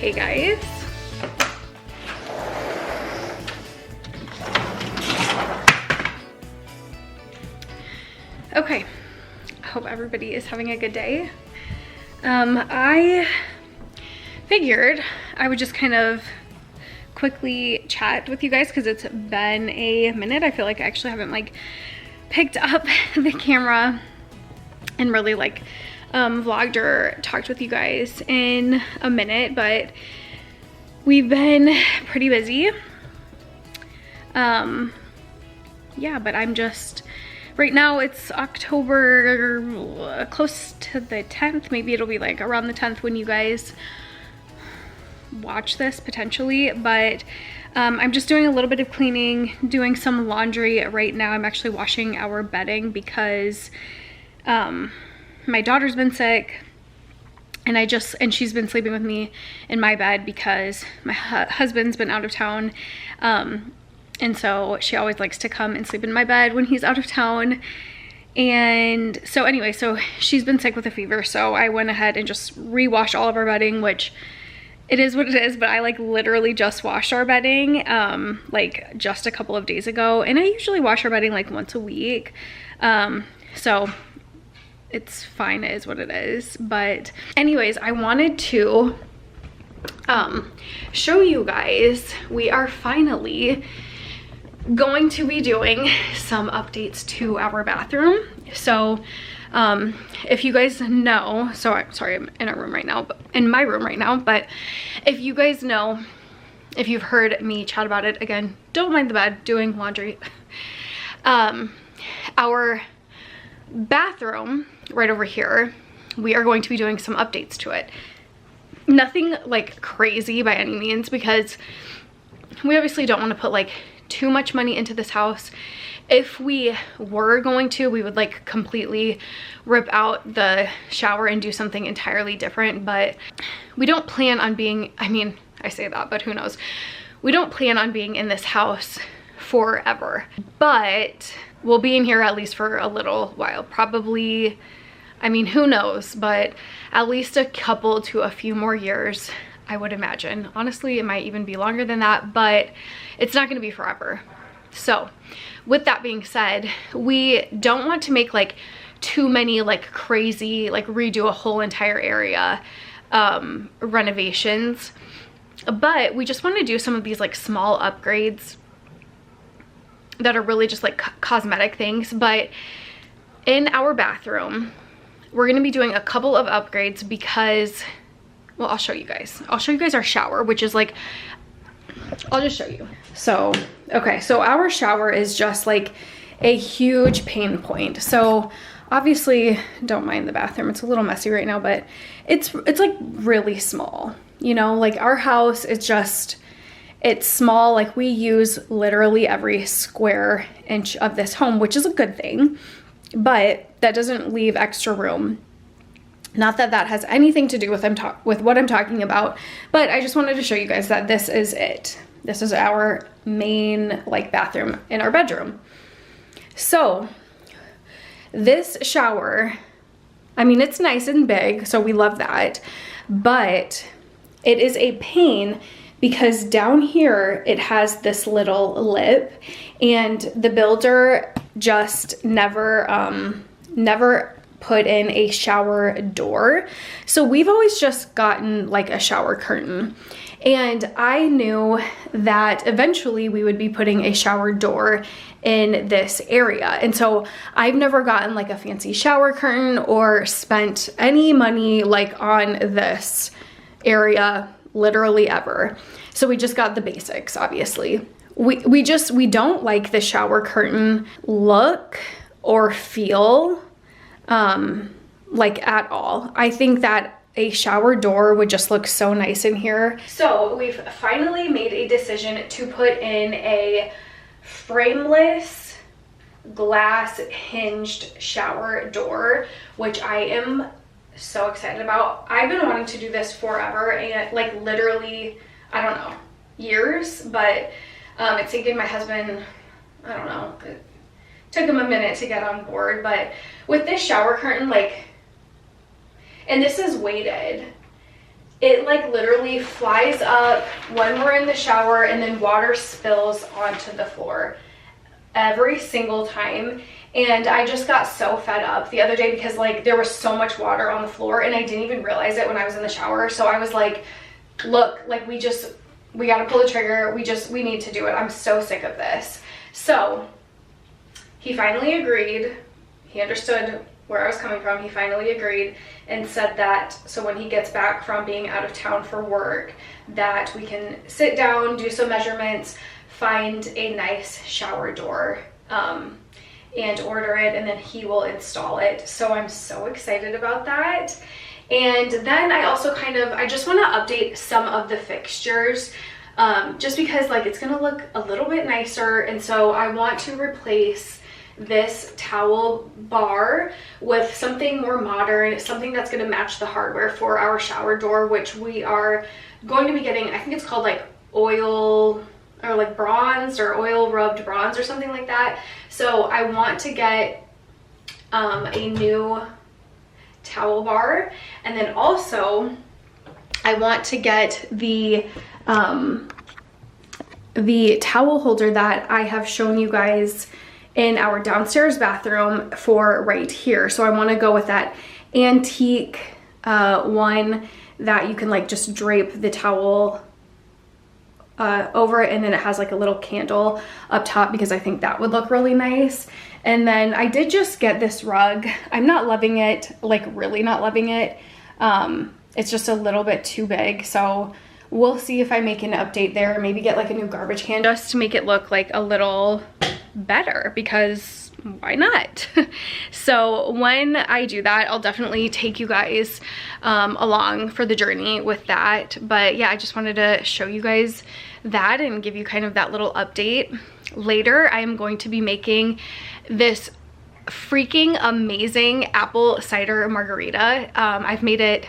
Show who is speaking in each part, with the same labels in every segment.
Speaker 1: Hey guys. Okay, I hope everybody is having a good day. I figured I would just kind of quickly chat with you guys because it's been a minute. I feel like I actually haven't like picked up the camera and really like vlogged or talked with you guys in a minute, but we've been pretty busy. Yeah, but I'm just, right now it's October, close to the 10th. Maybe it'll be like around the 10th when you guys watch this potentially, but I'm just doing a little bit of cleaning, doing some laundry right now. I'm actually washing our bedding because my daughter's been sick and she's been sleeping with me in my bed because my husband's been out of town. And so she always likes to come and sleep in my bed when he's out of town. And so anyway, so she's been sick with a fever. So I went ahead and just re-washed all of our bedding, which it is what it is, but I like literally just washed our bedding like just a couple of days ago. And I usually wash our bedding like once a week. So it's fine, it is what it is. But anyways, I wanted to show you guys, we are finally going to be doing some updates to our bathroom. So if you guys know, so sorry, I'm in a room right now, in my room right now, but if you guys know, if you've heard me chat about it, again, don't mind the bed, doing laundry. Our bathroom right over here, we are going to be doing some updates to it. Nothing like crazy by any means, because we obviously don't want to put like too much money into this house. If we were going to, we would like completely rip out the shower and do something entirely different, but we don't plan on being, I mean, I say that, but who knows? We don't plan on being in this house forever, but we'll be in here at least for a little while. Probably, I mean, who knows, but at least a couple to a few more years, I would imagine. Honestly, it might even be longer than that, but it's not gonna be forever. So with that being said, we don't want to make like too many like crazy, like redo a whole entire area renovations, but we just want to do some of these like small upgrades that are really just like cosmetic things. But in our bathroom, we're going to be doing a couple of upgrades because, well, I'll show you guys. I'll show you guys our shower, which is like, I'll just show you. So, okay, so our shower is just like a huge pain point. So obviously, don't mind the bathroom. It's a little messy right now, but it's like really small. You know, like our house is just, it's small. Like we use literally every square inch of this home, which is a good thing, but that doesn't leave extra room. Not that that has anything to do with what I'm talking about, but I just wanted to show you guys that this is it. This is our main like bathroom in our bedroom. So this shower, I mean, it's nice and big, so we love that, but it is a pain because down here it has this little lip, and the builder just never put in a shower door. So we've always just gotten like a shower curtain. And I knew that eventually we would be putting a shower door in this area. And so I've never gotten like a fancy shower curtain or spent any money like on this area literally ever. So we just got the basics, obviously. We don't like the shower curtain look or feel like at all. I think that a shower door would just look so nice in here. So we've finally made a decision to put in a frameless glass hinged shower door, which I am so excited about. I've been wanting to do this forever, and like literally, I don't know, years, but it's taken my husband, I don't know, it took him a minute to get on board. But with this shower curtain, like, and this is weighted, it like literally flies up when we're in the shower and then water spills onto the floor every single time. And I just got so fed up the other day because like there was so much water on the floor and I didn't even realize it when I was in the shower. So I was like, look, like we gotta pull the trigger. We need to do it. I'm so sick of this. So he finally agreed. He understood where I was coming from. He finally agreed and said that so when he gets back from being out of town for work, that we can sit down, do some measurements, find a nice shower door, and order it, and then he will install it. So I'm so excited about that. And then I also I just want to update some of the fixtures, just because like it's gonna look a little bit nicer. And so I want to replace this towel bar with something more modern, something that's going to match the hardware for our shower door, which we are going to be getting. I think it's called like oil or like bronze or oil rubbed bronze or something like that. So I want to get a new towel bar, and then also I want to get the towel holder that I have shown you guys in our downstairs bathroom for right here. So I want to go with that antique one that you can like just drape the towel over it, and then it has like a little candle up top because I think that would look really nice. And then I did just get this rug. I'm not loving it, like really not loving it. It's just a little bit too big. So we'll see if I make an update there, maybe get like a new garbage can just to make it look like a little better, because why not? So when I do that, I'll definitely take you guys along for the journey with that. But yeah, I just wanted to show you guys that and give you kind of that little update. Later, I am going to be making this freaking amazing apple cider margarita. I've made it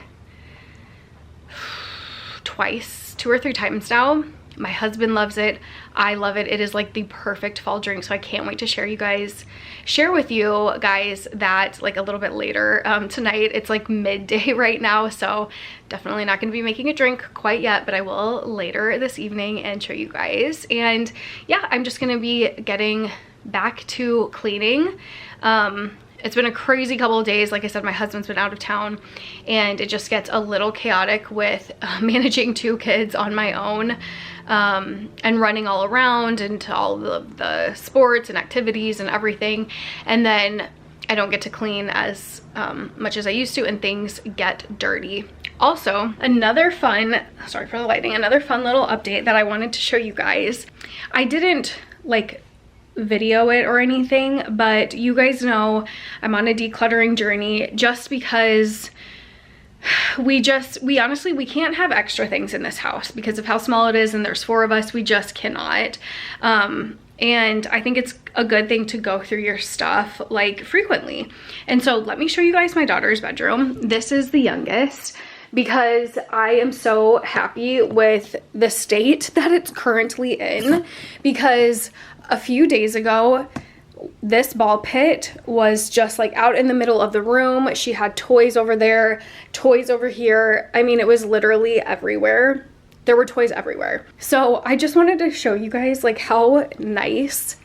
Speaker 1: twice, 2 or 3 times now. My husband loves it. I love it. It is like the perfect fall drink. So I can't wait to share with you guys that like a little bit later tonight. It's like midday right now, so definitely not going to be making a drink quite yet, but I will later this evening and show you guys. And yeah, I'm just going to be getting back to cleaning. It's been a crazy couple of days. Like I said, my husband's been out of town, and it just gets a little chaotic with managing 2 kids on my own, and running all around into all of the sports and activities and everything. And then I don't get to clean as much as I used to, and things get dirty Also, another fun, sorry for the lighting, another fun little update that I wanted to show you guys. I didn't like video it or anything, but you guys know I'm on a decluttering journey just because we honestly, we can't have extra things in this house because of how small it is and there's 4 of us. We just cannot. And I think it's a good thing to go through your stuff like frequently. And so let me show you guys my daughter's bedroom. This is the youngest because I am so happy with the state that it's currently in, because a few days ago, this ball pit was just like out in the middle of the room. She had toys over there, toys over here. I mean, it was literally everywhere. There were toys everywhere. So I just wanted to show you guys like how nice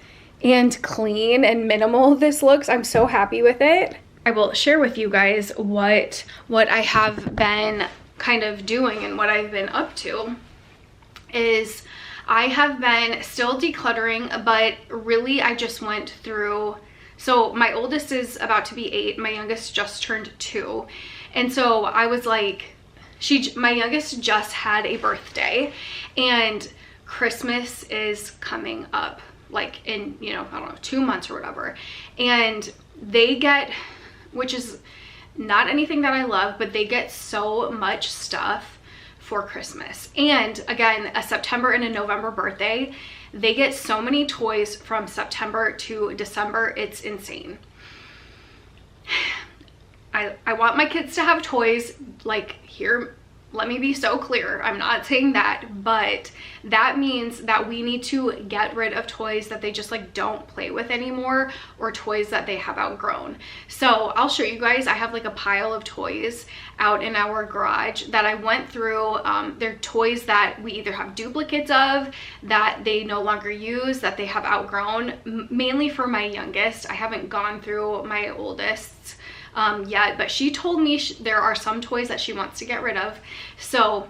Speaker 1: and clean and minimal this looks. I'm so happy with it. I will share with you guys what I have been kind of doing and what I've been up to is I have been still decluttering, but really I just went through, so my oldest is about to be 8, my youngest just turned 2. And so I was like, my youngest just had a birthday and Christmas is coming up like in, you know, I don't know, 2 months or whatever. And they get, which is not anything that I love, but they get so much stuff for Christmas. And again, a September and a November birthday, they get so many toys from September to December. It's insane. I want my kids to have toys. Like, here, let me be so clear, I'm not saying that, but that means that we need to get rid of toys that they just like don't play with anymore, or toys that they have outgrown. So I'll show you guys. I have like a pile of toys out in our garage that I went through. They're toys that we either have duplicates of, that they no longer use, that they have outgrown, mainly for my youngest. I haven't gone through my oldest's yet, but she told me there are some toys that she wants to get rid of. So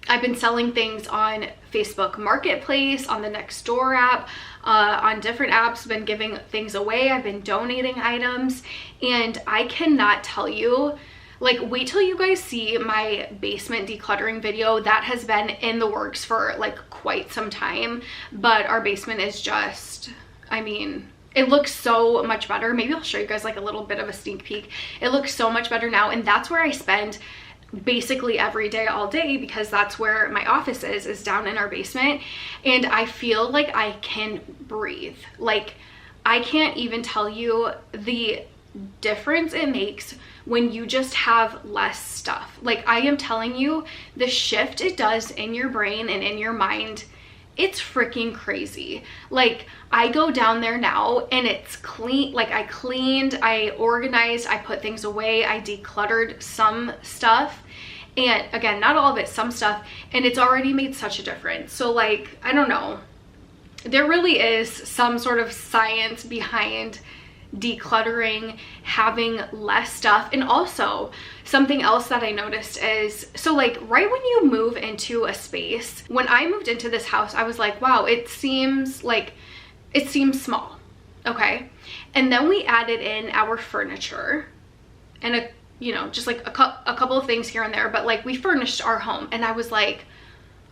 Speaker 1: I've been selling things on Facebook Marketplace, on the Nextdoor app, on different apps, been giving things away. I've been donating items, and I cannot tell you, like, wait till you guys see my basement decluttering video. That has been in the works for like quite some time, but our basement is just, I mean, it looks so much better. Maybe I'll show you guys like a little bit of a sneak peek. It looks so much better now, and that's where I spend basically every day, all day, because that's where my office is down in our basement. And I feel like I can breathe. Like, I can't even tell you the difference it makes when you just have less stuff. Like, I am telling you, the shift it does in your brain and in your mind, it's freaking crazy. Like, I go down there now and it's clean. Like, I cleaned, I organized, I put things away, I decluttered some stuff, and again, not all of it, some stuff, and it's already made such a difference. So like, I don't know, there really is some sort of science behind decluttering, having less stuff. And also something else that I noticed is, so like right when you move into a space, when I moved into this house, I was like, wow, it seems small. Okay. And then we added in our furniture and just like a couple of things here and there, but like we furnished our home, and I was like,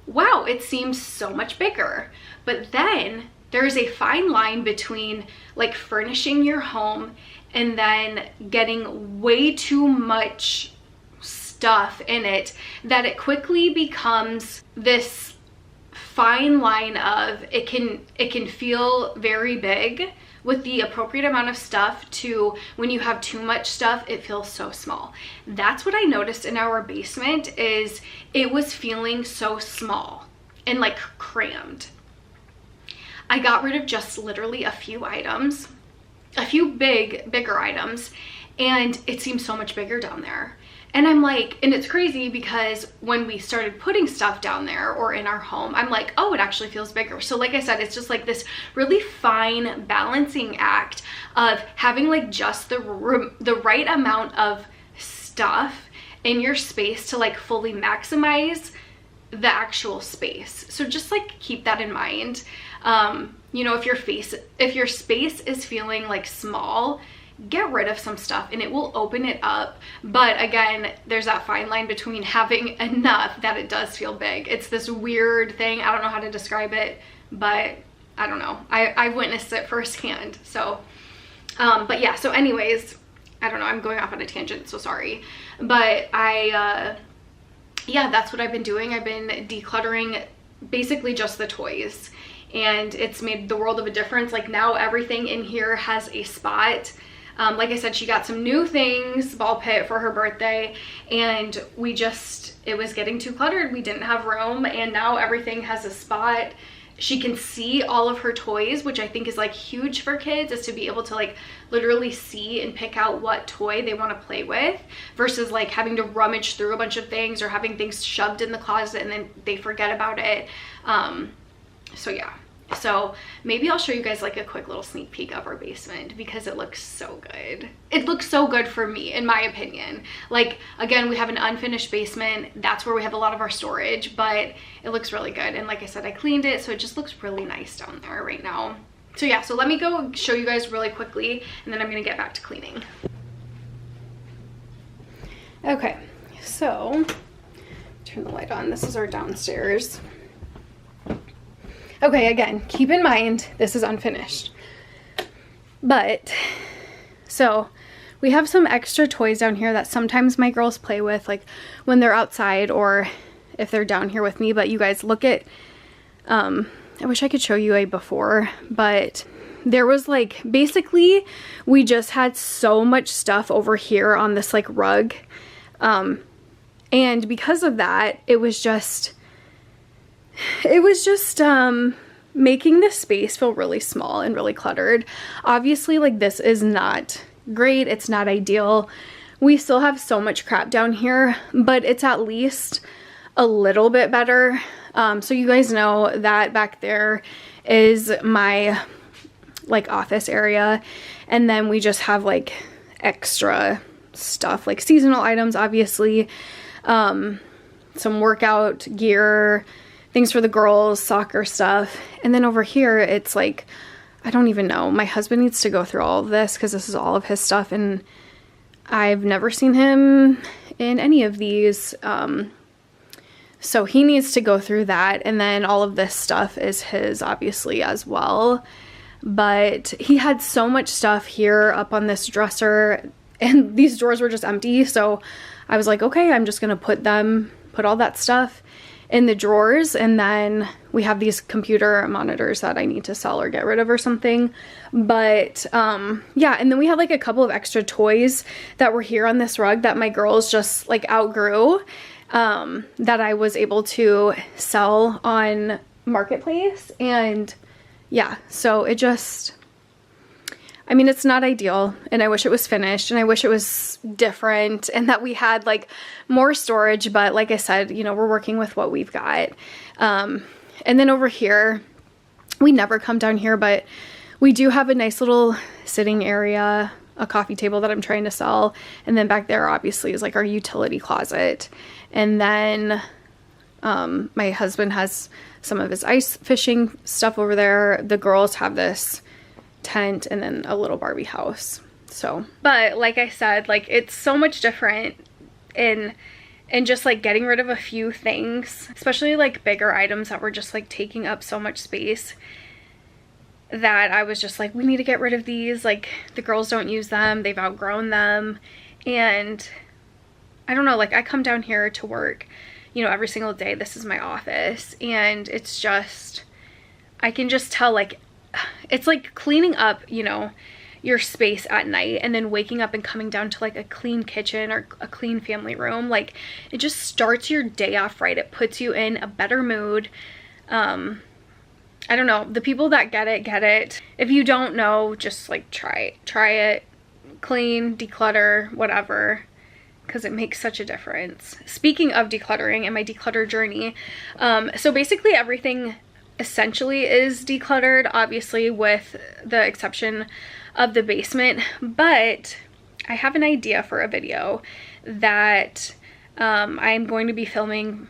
Speaker 1: wow, it seems so much bigger. But then there's a fine line between like furnishing your home and then getting way too much stuff in it, that it quickly becomes this fine line of it can feel very big with the appropriate amount of stuff, to when you have too much stuff, it feels so small. That's what I noticed in our basement, is it was feeling so small and like crammed. I got rid of just literally a few items, a few bigger items, and it seems so much bigger down there. And I'm like, and it's crazy because when we started putting stuff down there or in our home, I'm like, oh, it actually feels bigger. So like I said, it's just like this really fine balancing act of having like just the right amount of stuff in your space to like fully maximize the actual space. So just like keep that in mind. If your space is feeling like small, get rid of some stuff and it will open it up. But again, there's that fine line between having enough that it does feel big. It's this weird thing. I don't know how to describe it, but I don't know. I've witnessed it firsthand. So, but yeah, so anyways, I don't know, I'm going off on a tangent, so sorry. But yeah, that's what I've been doing. I've been decluttering basically just the toys, and it's made the world of a difference. Like now everything in here has a spot. Like I said, she got some new things, ball pit, for her birthday, and it was getting too cluttered. We didn't have room, and now everything has a spot. She can see all of her toys, which I think is like huge for kids, is to be able to like literally see and pick out what toy they want to play with, versus like having to rummage through a bunch of things or having things shoved in the closet and then they forget about it. So yeah, so maybe I'll show you guys like a quick little sneak peek of our basement, because it looks so good. It looks so good for me, in my opinion. Like, again, we have an unfinished basement. That's where we have a lot of our storage, but it looks really good. And like I said, I cleaned it, so it just looks really nice down there right now. So yeah, so let me go show you guys really quickly, and then I'm gonna get back to cleaning. Okay, so turn the light on. This is our downstairs. Okay, again, keep in mind, this is unfinished. But, so, we have some extra toys down here that sometimes my girls play with, like when they're outside or if they're down here with me. But you guys, look at, I wish I could show you a before, but there was like, basically, we just had so much stuff over here on this like rug. And because of that, it was just making this space feel really small and really cluttered. Obviously, like, this is not great. It's not ideal. We still have so much crap down here, but it's at least a little bit better. So you guys know that back there is my like office area, and then we just have like extra stuff, like seasonal items, obviously, some workout gear, things for the girls, soccer stuff. And then over here, it's like, I don't even know. My husband needs to go through all of this because this is all of his stuff, and I've never seen him in any of these. So he needs to go through that. And then all of this stuff is his, obviously, as well. But he had so much stuff here up on this dresser, and these drawers were just empty. So I was like, okay, I'm just going to put all that stuff in the drawers. And then we have these computer monitors that I need to sell or get rid of or something. But yeah, and then we had like a couple of extra toys that were here on this rug that my girls just like outgrew, that I was able to sell on Marketplace. And yeah, so it just, I mean, it's not ideal, and I wish it was finished, and I wish it was different and that we had like more storage. But like I said, you know, we're working with what we've got. And then over here, we never come down here, but we do have a nice little sitting area, a coffee table that I'm trying to sell. And then back there obviously is like our utility closet. And then my husband has some of his ice fishing stuff over there. The girls have this tent and then a little Barbie house. So, but like I said, like, it's so much different in just like getting rid of a few things, especially like bigger items that were just like taking up so much space, that I was just like, we need to get rid of these. Like, the girls don't use them, they've outgrown them. And I don't know, like, I come down here to work, you know, every single day. This is my office, and it's just, I can just tell, like, it's like cleaning up, you know, your space at night, and then waking up and coming down to like a clean kitchen or a clean family room. Like, it just starts your day off right. It puts you in a better mood. I don't know, the people that get it, get it. If you don't know, just like try it, clean, declutter, whatever, because it makes such a difference. Speaking of decluttering and my declutter journey, so basically everything essentially is decluttered, obviously with the exception of the basement. But I have an idea for a video that I'm going to be filming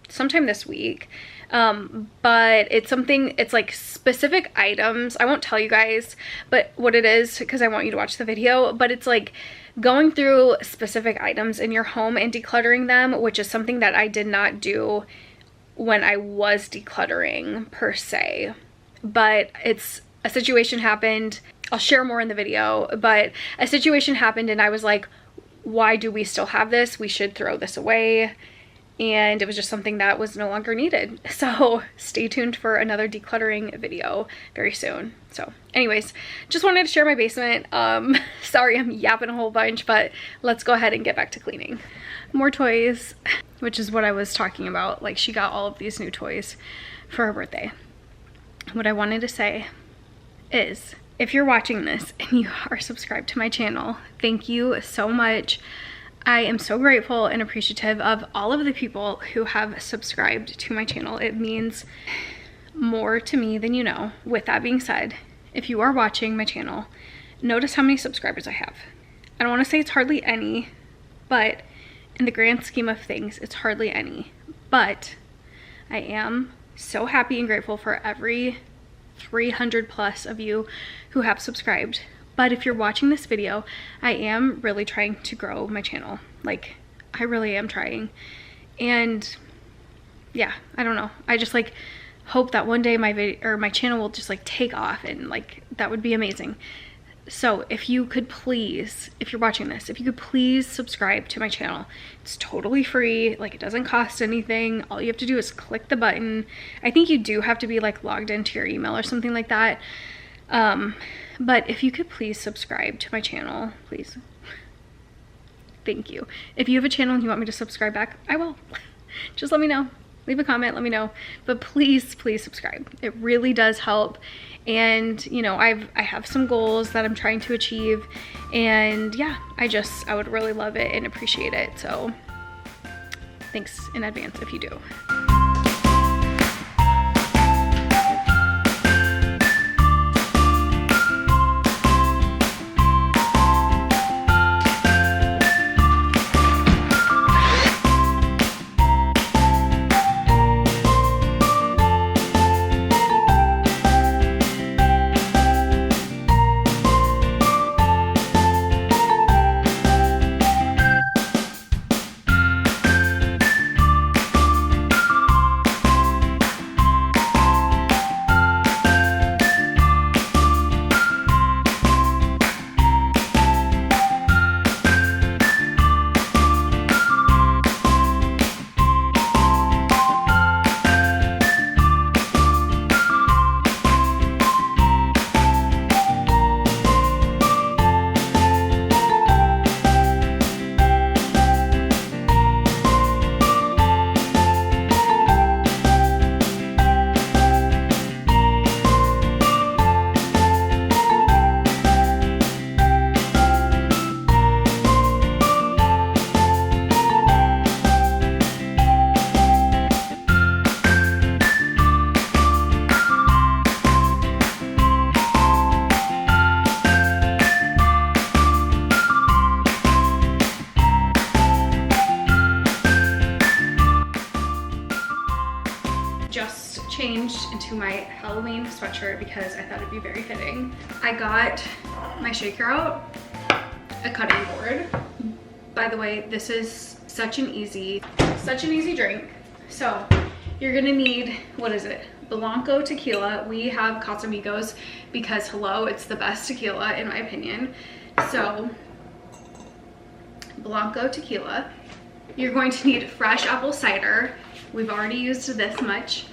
Speaker 1: sometime this week. But it's something, it's like specific items. I won't tell you guys but what it is because I want you to watch the video, but it's like going through specific items in your home and decluttering them, which is something that I did not do when I was decluttering per se. But it's a situation happened, I'll share more in the video, but a situation happened and I was like, why do we still have this? We should throw this away. And it was just something that was no longer needed. So stay tuned for another decluttering video very soon. So anyways, just wanted to share my basement. Sorry I'm yapping a whole bunch, but let's go ahead and get back to cleaning. More toys, which is what I was talking about. Like, she got all of these new toys for her birthday. What I wanted to say is, if you're watching this and you are subscribed to my channel, thank you so much. I am so grateful and appreciative of all of the people who have subscribed to my channel. It means more to me than you know. With that being said, if you are watching my channel, notice how many subscribers I have. I don't want to say it's hardly any, but in the grand scheme of things, it's hardly any. But I am so happy and grateful for every 300 plus of you who have subscribed. But if you're watching this video, I am really trying to grow my channel. Like, I really am trying. And yeah, I don't know. I just like hope that one day my channel will just like take off, and like that would be amazing. So if you could please, if you're watching this, if you could please subscribe to my channel. It's totally free. Like, it doesn't cost anything. All you have to do is click the button. I think you do have to be like logged into your email or something like that. But if you could please subscribe to my channel, please. Thank you. If you have a channel and you want me to subscribe back, I will. Just let me know. Leave a comment, let me know. But please, please subscribe. It really does help. And you know, I have some goals that I'm trying to achieve, and yeah, I would really love it and appreciate it. So thanks in advance if you do. Changed into my Halloween sweatshirt because I thought it'd be very fitting. I got my shaker out, a cutting board. By the way, this is such an easy drink. So you're gonna need, what is it? Blanco tequila. We have Casamigos because hello, it's the best tequila in my opinion. So Blanco tequila. You're going to need fresh apple cider. We've already used this much.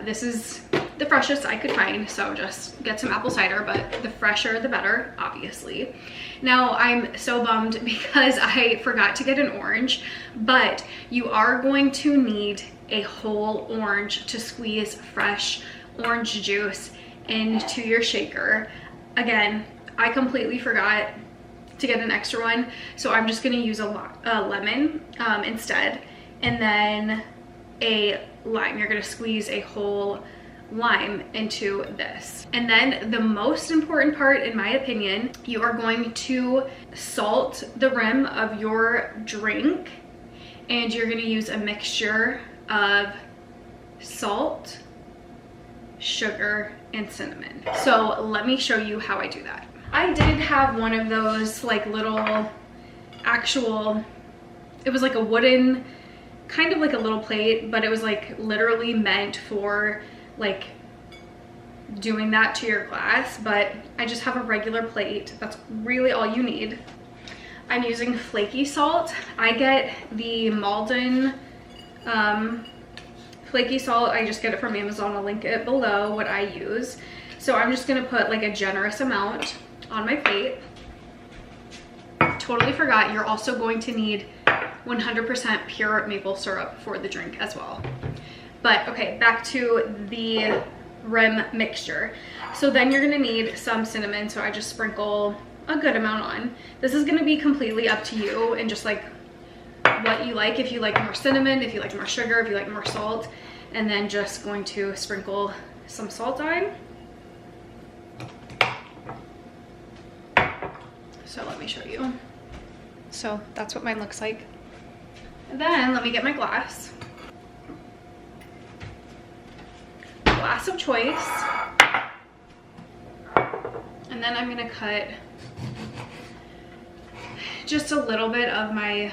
Speaker 1: This is the freshest I could find, so just get some apple cider, but the fresher the better, obviously. Now, I'm so bummed because I forgot to get an orange, but you are going to need a whole orange to squeeze fresh orange juice into your shaker. Again, I completely forgot to get an extra one, so I'm just gonna use a lemon instead, and then a lime. You're gonna squeeze a whole lime into this. And then the most important part, in my opinion, you are going to salt the rim of your drink, and you're gonna use a mixture of salt, sugar, and cinnamon. So let me show you how I do that. I did have one of those like little actual, it was like a wooden, kind of like a little plate, but it was like literally meant for like doing that to your glass, but I just have a regular plate. That's really all you need. I'm using flaky salt. I get the Malden flaky salt. I just get it from Amazon. I'll link it below what I use. So I'm just gonna put like a generous amount on my plate. Totally forgot, you're also going to need 100% pure maple syrup for the drink as well. But okay, back to the rim mixture. So then you're gonna need some cinnamon, so I just sprinkle a good amount on. This is gonna be completely up to you and just like what you like. If you like more cinnamon, if you like more sugar, if you like more salt, and then just going to sprinkle some salt on. So let me show you. So that's what mine looks like. And then let me get my glass. Glass of choice. And then I'm gonna cut just a little bit of my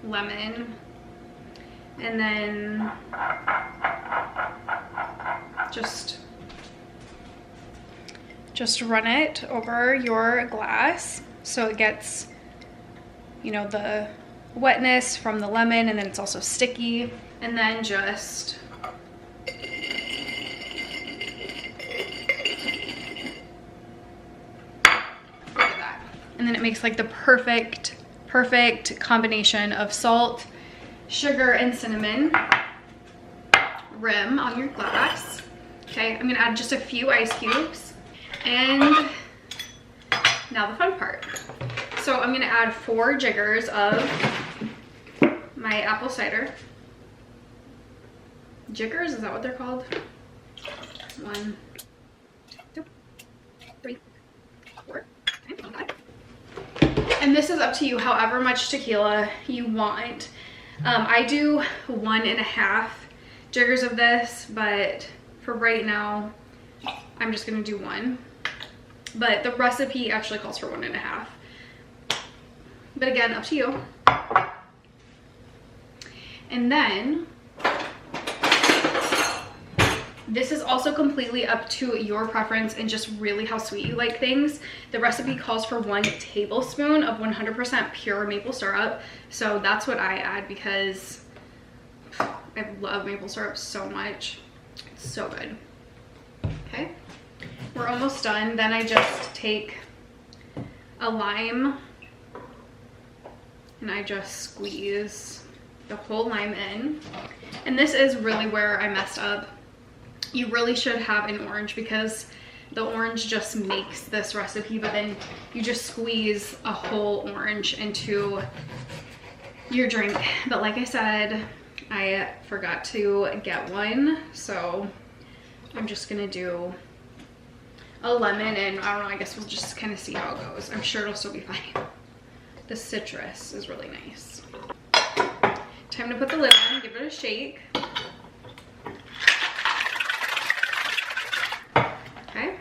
Speaker 1: lemon, and then just run it over your glass so it gets, you know, the wetness from the lemon, and then it's also sticky. And then just and then it makes like the perfect combination of salt, sugar, and cinnamon rim on your glass. Okay, I'm gonna add just a few ice cubes. And now the fun part. So I'm gonna add 4 jiggers of my apple cider. Jiggers, is that what they're called? 1, 2, 3, 4. And this is up to you, however much tequila you want. I do 1.5 jiggers of this, but for right now, I'm just gonna do 1. But the recipe actually calls for 1.5. But again, up to you. And then, this is also completely up to your preference and just really how sweet you like things. The recipe calls for 1 tablespoon of 100% pure maple syrup. So that's what I add because I love maple syrup so much. It's so good. Okay, we're almost done. Then I just take a lime and I just squeeze the whole lime in. And this is really where I messed up. You really should have an orange because the orange just makes this recipe, but then you just squeeze a whole orange into your drink. But like I said, I forgot to get one, so I'm just gonna do a lemon, and I don't know, I guess we'll just kind of see how it goes. I'm sure it'll still be fine. The citrus is really nice. Time to put the lid on, give it a shake. Okay,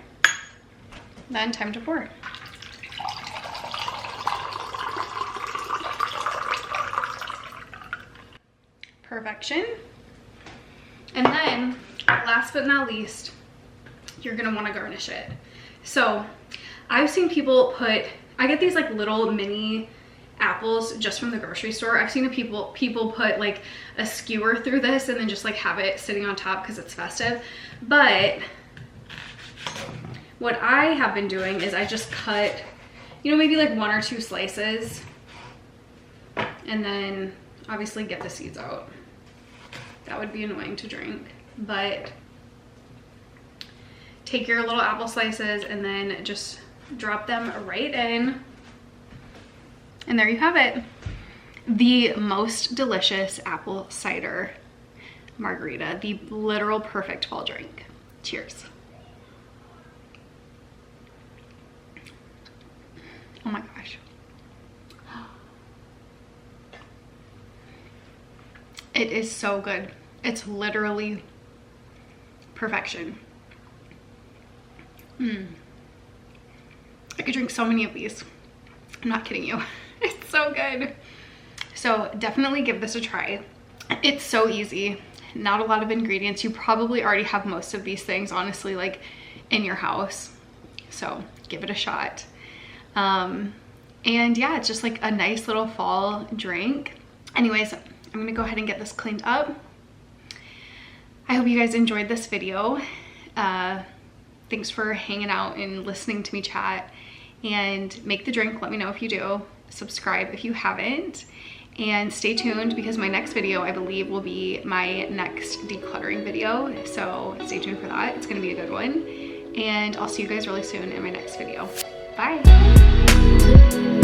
Speaker 1: then time to pour. Perfection. And then last but not least, you're gonna want to garnish it. So I've seen people put, I get these like little mini apples just from the grocery store. I've seen people put like a skewer through this and then just like have it sitting on top because it's festive. But what I have been doing is I just cut, you know, maybe like 1 or 2 slices and then obviously get the seeds out. That would be annoying to drink, but take your little apple slices and then just drop them right in. And there you have it. The most delicious apple cider margarita, the literal perfect fall drink. Cheers. Oh my gosh. It is so good. It's literally perfection. I could drink so many of these. I'm not kidding you. It's so good. So definitely give this a try. It's so easy. Not a lot of ingredients. You probably already have most of these things, honestly, like in your house. So give it a shot. And yeah, it's just like a nice little fall drink. Anyways, I'm gonna go ahead and get this cleaned up. I hope you guys enjoyed this video. Thanks for hanging out and listening to me chat. And make the drink, let me know if you do. Subscribe if you haven't. And stay tuned because my next video, I believe, will be my next decluttering video. So stay tuned for that. It's gonna be a good one. And I'll see you guys really soon in my next video. Bye.